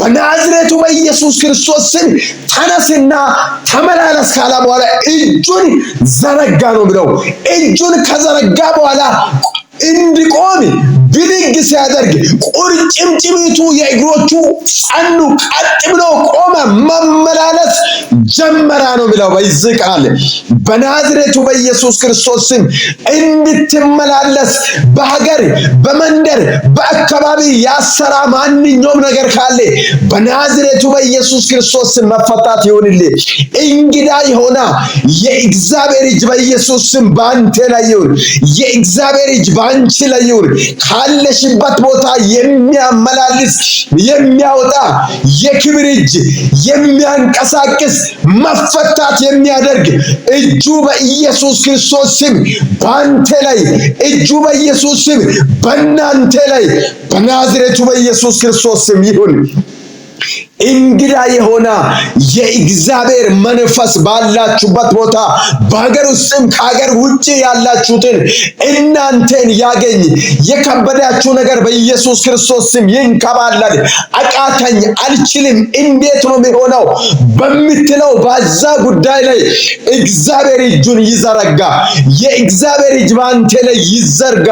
በናዝሬቱ በኢየሱስ ክርስቶስ ስም ተነስና ተመላለስ ካለ በኋላ እጁን ዘረጋ ነው ብለው እጁን ከዘረጋ በኋላ እንዲቆም ብድግ ሲያደርግ ቁርጭምጭሚቱ የእግሮቹ ጸኑ፣ ቀጥ ብሎ ቆመ፣ መመላለስ ጀመረ ነው ብለው በዚህ ቃል በናዝሬቱ በኢየሱስ ክርስቶስ ስም እንድትመላለስ በሀገር በመንደር በአካባቢ ያሰራ ማንኛውም ነገር ካለ በናዝሬቱ በኢየሱስ ክርስቶስ ስም መፈታት ይሁንልህ። እንግዳ የሆነ የእግዚአብሔር እጅ በኢየሱስ ስም ባንተ ላይ ይሁን። የእግዚአብሔር እጅ ባንቺ ላይ ይሁን። ካለሽበት ቦታ የሚያመላልስ የሚያወጣ የክብር እጅ የሚያንቀሳቅስ መፈታት የሚያደርግ እጁ በኢየሱስ ክርስቶስ ስም ባንተ ላይ እጁ በኢየሱስ ስም በእናንተ ላይ በናዝሬቱ በኢየሱስ ክርስቶስ ስም ይሁን። እንግዳ የሆነ የእግዚአብሔር መንፈስ ባላችሁበት ቦታ በሀገር ውስጥም ከሀገር ውጭ ያላችሁትን እናንተን ያገኝ። የከበዳችሁ ነገር በኢየሱስ ክርስቶስ ስም ይንከባለል። አቃተኝ፣ አልችልም፣ እንዴት ነው የሚሆነው በምትለው በዛ ጉዳይ ላይ እግዚአብሔር እጁን ይዘረጋ። የእግዚአብሔር እጅ ባንተ ላይ ይዘርጋ።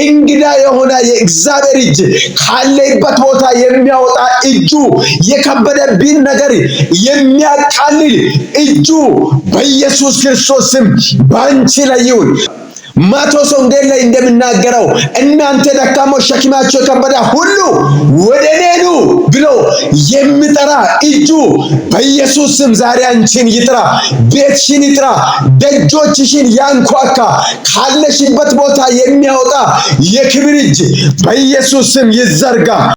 እንግዳ የሆነ የእግዚአብሔር እጅ ካለበት ቦታ የሚያወጣ እጁ የከበደብን ነገር የሚያቃልል እጁ በኢየሱስ ክርስቶስ ስም ባንቺ ላይ ይሁን። ማቴዎስ ወንጌል ላይ እንደምናገረው እናንተ ደካሞች ሸክማችሁ የከበደ ሁሉ ወደ እኔ ኑ ብሎ የሚጠራ እጁ በኢየሱስ ስም ዛሬ አንቺን ይጥራ፣ ቤትሽን ይጥራ፣ ደጆችሽን ያንኳካ፣ ካለሽበት ቦታ የሚያወጣ የክብር እጅ በኢየሱስ ስም ይዘርጋ።